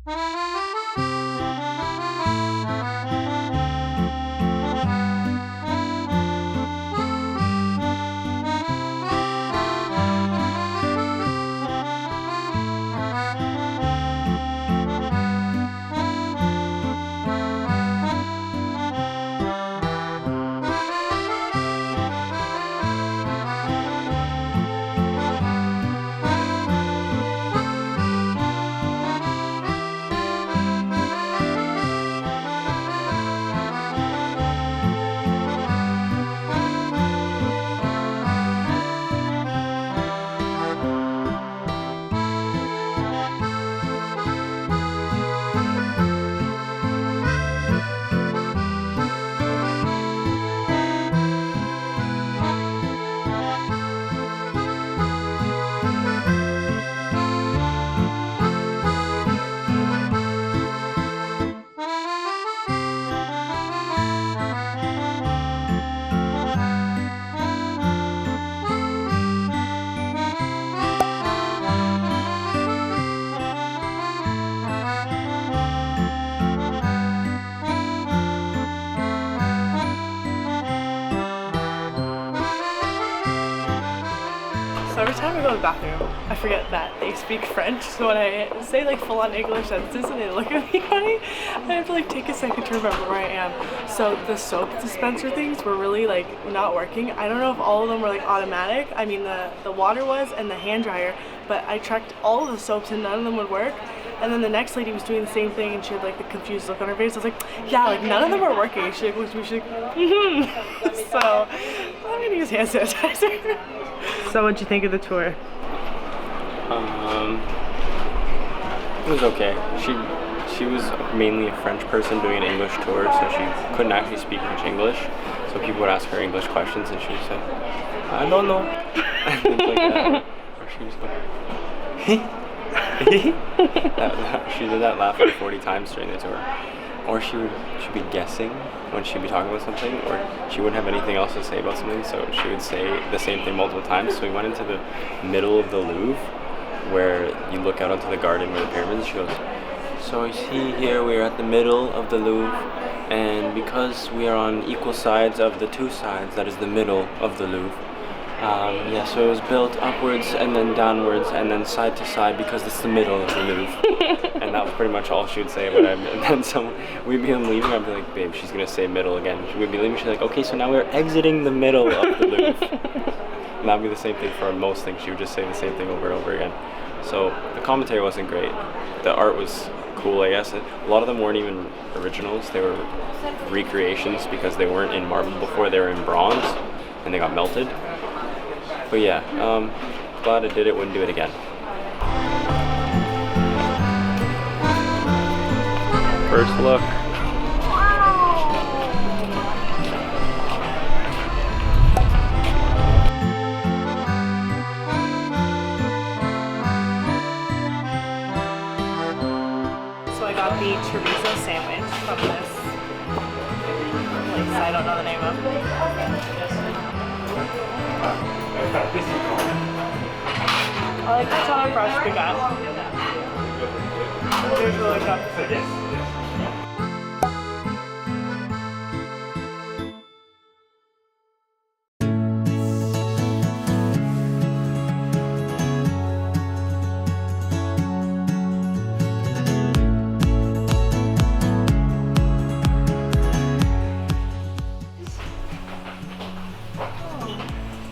So every time I go to the bathroom, I forget that they speak French. So when I say like full-on English sentences and they look at me funny, I have to like take a second to remember where I am. So the soap dispenser things were really like not working. I don't know if all of them were like automatic. I mean the water was and the hand dryer, but I checked all of the soaps and none of them would work. And then the next lady was doing the same thing and she had like the confused look on her face. I was like, yeah, like none of them are working. She like looked at me, she's like, So I'm gonna use hand sanitizer. So what'd you think of the tour? It was okay. She was mainly a French person doing an English tour, so she couldn't actually speak much English. So people would ask her English questions and she would say, I don't know. And things like that. Or she was going, she did that laugh like 40 times during the tour. Or she'd be guessing when she'd be talking about something, or she wouldn't have anything else to say about something, so she would say the same thing multiple times. So we went into the middle of the Louvre, where you look out onto the garden where the pyramids. She goes, so you see here we're at the middle of the Louvre, and because we are on equal sides of the two sides, that is the middle of the Louvre. Yeah, so it was built upwards and then downwards and then side to side because it's the middle of the Louvre. And that was pretty much all she would say about it. And then we'd be leaving, I'd be like, babe, she's gonna say middle again. We'd be leaving, she's like, okay, so now we're exiting the middle of the Louvre. And that'd be the same thing for most things. She would just say the same thing over and over again. So the commentary wasn't great. The art was cool, I guess. A lot of them weren't even originals. They were recreations because they weren't in marble before, they were in bronze and they got melted. But yeah, glad I did it, wouldn't do it again. First look. So I got the chorizo sandwich from this place I don't know the name of. I like this on a fresh baguette. It's really good.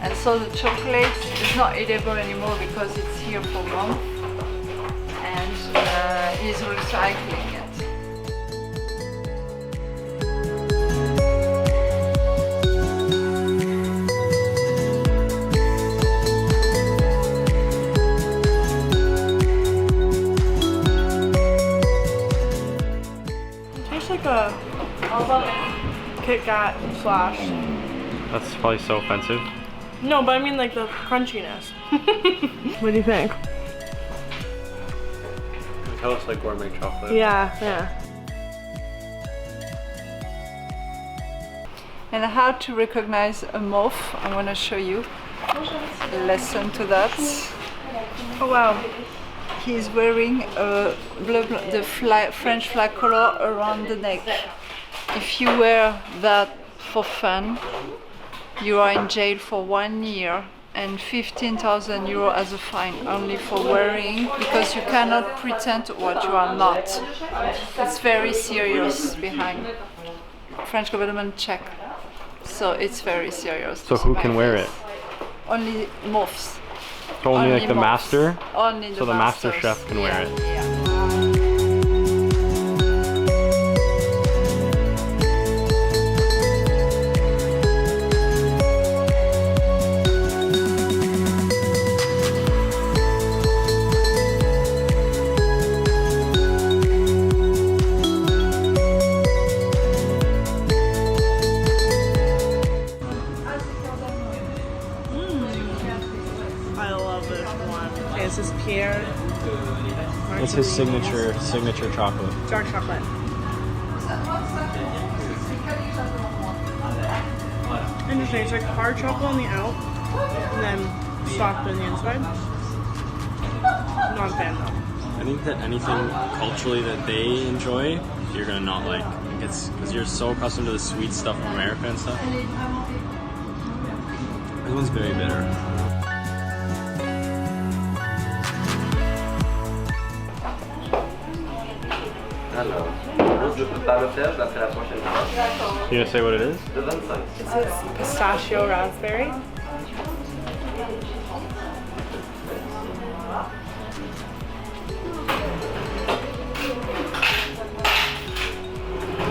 And so the chocolate is not edible anymore because it's here for months and he's recycling it. It tastes like a Kit Kat slash. That's probably so offensive. No, but I mean like the crunchiness. What do you think? Can you tell us like gourmet chocolate? Yeah, yeah. And how to recognize a moth, I'm going to show you a lesson to that. Oh wow. he is wearing the French flag color around the neck. If you wear that for fun, you are in jail for 1 year and 15,000 euro as a fine only for wearing, because you cannot pretend what you are not. It's very serious behind. French government check. So it's very serious. So who can wear it? Only moths. Only like the moths. master? Only the So the master masters. chef can wear it. Yeah. I love this one. Okay, this is Pierre Marconi. It's his signature chocolate. Dark chocolate. Interesting. It's like hard chocolate on the out, and then soft on the inside. Not a fan though. I think that anything culturally that they enjoy, you're gonna not like. It's because you're so accustomed to the sweet stuff from America and stuff. This one's very bitter. Alors, je ne peux pas le faire, je la ferai la prochaine fois. You gonna say what it is? Le 25. It says pistachio raspberry.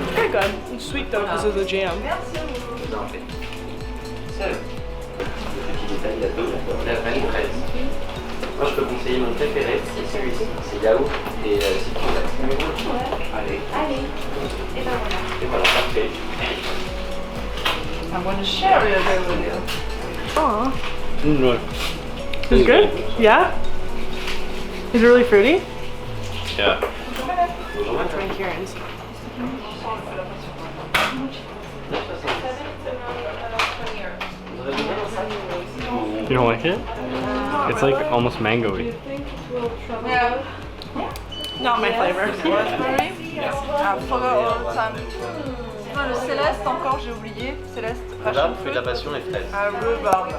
It's pretty good. It's sweet though because of the jam. Seul. Le petit détail, il y a deux. La reine fraise. Moi, je peux conseiller mon préféré, c'est celui-ci. C'est yaourt et citron. Allez. Et voilà, parfait. I want to share it with you. Aw. Look. It's good? Yeah? Is it really fruity? Yeah. Try Kieran's. You don't like it? It's like almost mango-y. Yeah. Not my flavor. I forgot all the time. Non, le céleste encore, j'ai oublié. Céleste, Rhubarbe, fruit de la passion et fraise. Ah, rhubarbe.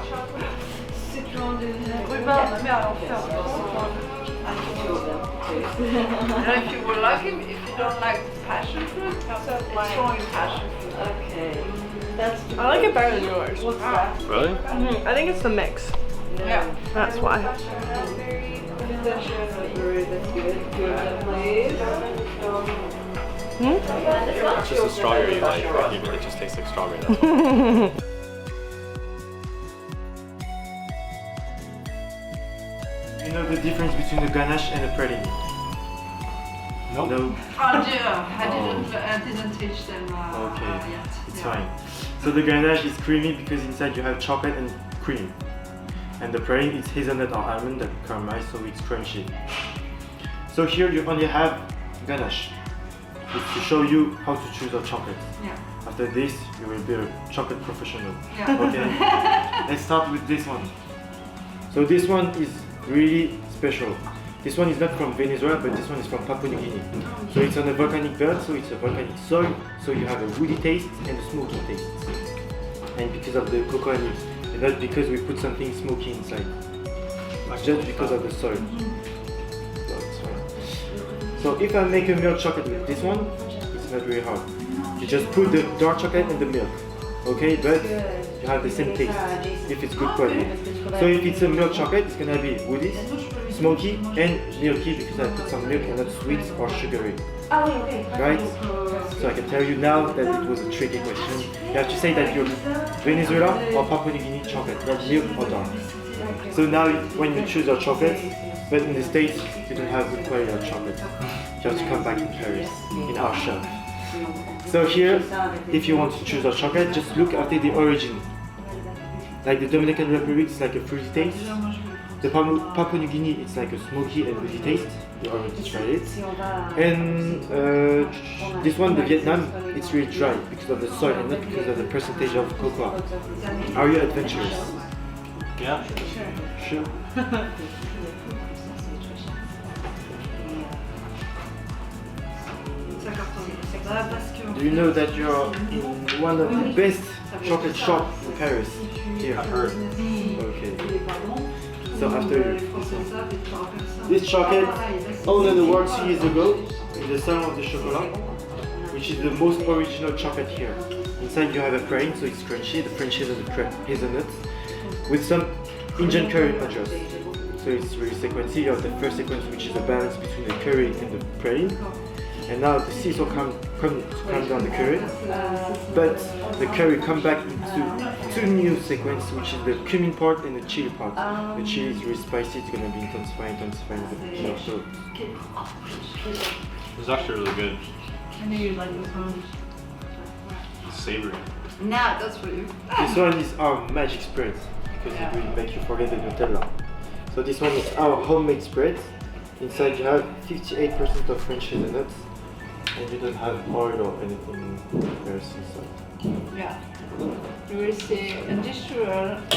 Rhubarbe, mais à l'enfer. If you will like him, if you don't like passion fruit, it's strong in passion fruit. Okay. I like it better than yours. Really? I think it's the mix. Yeah. That's why. That's good. Please. It's just a strawberry you like. It just tastes like strawberry. Though. You know the difference between the ganache and the praline? Nope. No? I didn't teach them Okay, yet. it's fine. So the ganache is creamy because inside you have chocolate and cream. And the praline is hazelnut or almond that caramelized, so it's crunchy. So here you only have ganache. It's to show you how to choose a chocolate. Yeah. After this, you will be a chocolate professional. Yeah. Okay, let's start with this one. So this one is really special. This one is not from Venezuela, but this one is from Papua New Guinea. So it's on a volcanic belt, so it's a volcanic soil, so you have a woody taste and a smoky taste. And because of the cocoa nibs, and not because we put something smoky inside. It's just because of the soil. So it's fine. So if I make a milk chocolate with this one, it's not very hard. You just put the dark chocolate in the milk, okay? But you have the same taste if it's good quality. So if it's a milk chocolate, it's gonna be woody, smoky, and milky because I put some milk and not sweet or sugary. Right? So I can tell you now that it was a tricky question. You have to say that you're Venezuela or Papua New Guinea chocolate, not milk or dark. So now when you choose your chocolate, but in the States you don't have good quality of chocolate. You have to come back in Paris, in our shop. So here, if you want to choose a chocolate, just look after the origin. Like the Dominican Republic, it's like a fruity taste. The Papua New Guinea, it's like a smoky and woody taste. You already tried it. And this one, the Vietnam, it's really dry because of the soil and not because of the percentage of cocoa. Are you adventurous? Yeah. Sure. Do you know that you're in one of the best chocolate shops in Paris? Here. I've heard. Okay. So after you. This chocolate won an award 2 years ago in the Salon of the Chocolat, which is the most original chocolate here. Inside you have a praline, so it's crunchy, the French hazelnuts, with some Indian curry punches. So it's really sequencey. You have the first sequence, which is a balance between the curry and the praline. And now the seeds will come down the curry, but the curry come back into two new sequences, which is the cumin part and the chili part. The chili is really spicy, it's gonna be intensifying the so It's actually really good. I knew you'd like this one. It's savory. Nah, that's for you. this one is our magic spread, because it will make you forget the Nutella. So this one is our homemade spread. Inside you have 58% of French hazelnuts, and you don't have oil or anything else inside. Yeah. You will see industrial and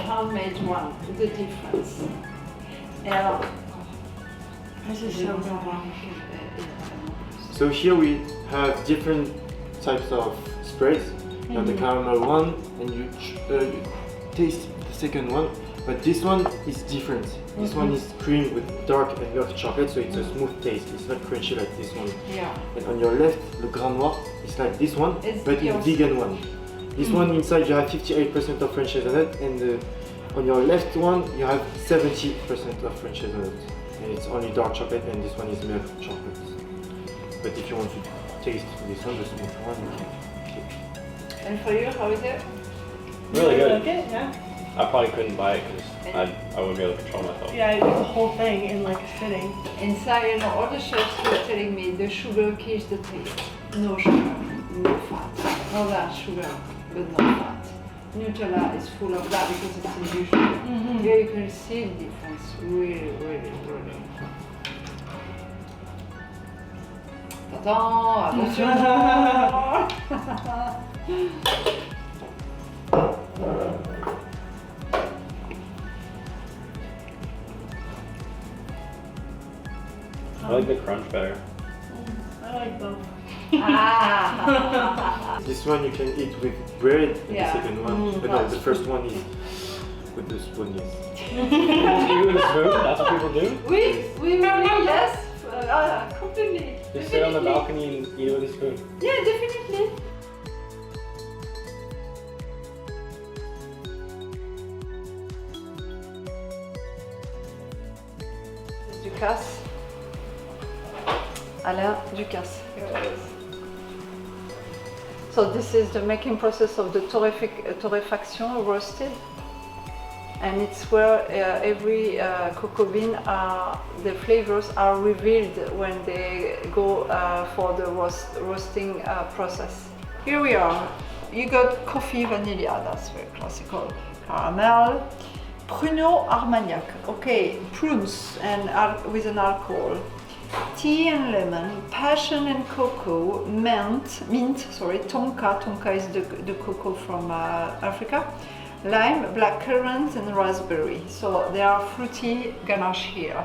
handmade one, the difference. Alors, This is so good. So here we have different types of spreads. You have the caramel one, and you taste the second one. But this one is different. This one is cream with dark and milk chocolate, so it's a smooth taste. It's not crunchy like this one. yeah. And on your left, le Grand Noir is like this one, It's but yours. it's vegan one. This one inside you have 58% of French hazelnut, and on your left one you have 70% of French hazelnut. And it's only dark chocolate, and this one is milk chocolate. But if you want to taste this one, the smooth one, you can. And for you, how is it? Really You good. like it? Yeah. I probably couldn't buy it because I wouldn't be able to control myself. Yeah, I did the whole thing in like a sitting. Inside, you know, all the chefs were telling me the sugar kills the taste. No sugar, no fat. All that sugar, but no fat. Nutella is full of that because it's industrial. Here you can see the difference, really, really, really. Attention! I like the crunch better. I like both. Ah. This one you can eat with bread, and Yeah. the second one, but no, the first one is with the spoon, yes. You with a spoon? That's what people do? Oui, yes, completely. Just sit on the Definitely. balcony and eat it with a spoon. Yeah, definitely. Ducasse. Alain Ducasse. Here it is. So this is the making process of the torrefaction roasted, and it's where every cocoa bean, the flavors are revealed when they go for the roasting process. Here we are. You got coffee vanilla, that's very classical. Caramel, pruneau armagnac. Okay, prunes and with an alcohol. Tea and lemon, passion and cocoa, mint, tonka is the cocoa from Africa, lime, black currant and raspberry. So there are fruity ganache here.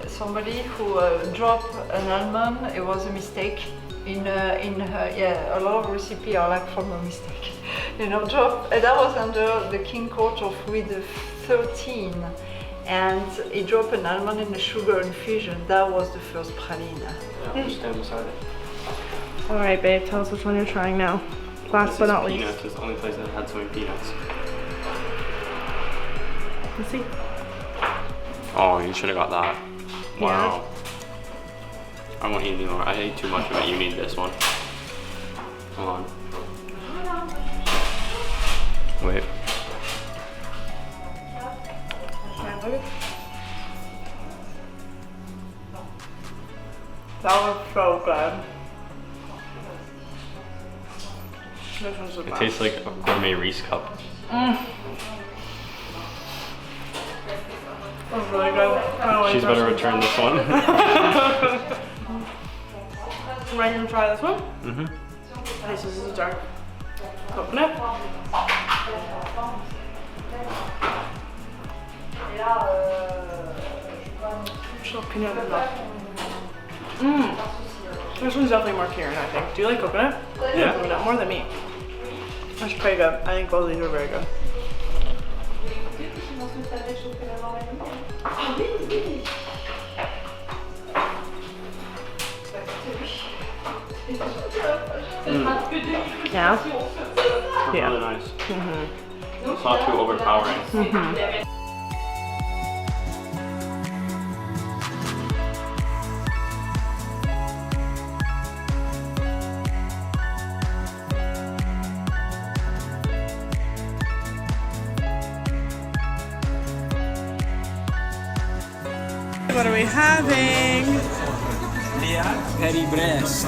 Somebody who dropped an almond, it was a mistake. In her, a lot of recipes are like from a mistake. You know, drop, and that was under the King Court of Louis XIII. And he dropped an almond in the sugar infusion. That was the first praline. Yeah, just stand beside it. Alright, babe, tell us which one you're trying now. Last but not least. Peanuts is the only place that had so many peanuts. Let's see. Oh, you should have got that. Wow. I won't eat anymore. I ate too much of it. You need this one. Come on. Wait. That was so good. This one's the It best. tastes like a gourmet Reese cup. That was really good. She's better return this one. Ready to try this one? Mm-hmm. This is a dark coconut. Little peanut butter. This one's definitely more Kieran, I think. Do you like coconut? Yeah. Coconut more than me. That's pretty good. I think both of these are very good. Yeah. Yeah. Really nice. It's not too overpowering. What are we having? Petty breast.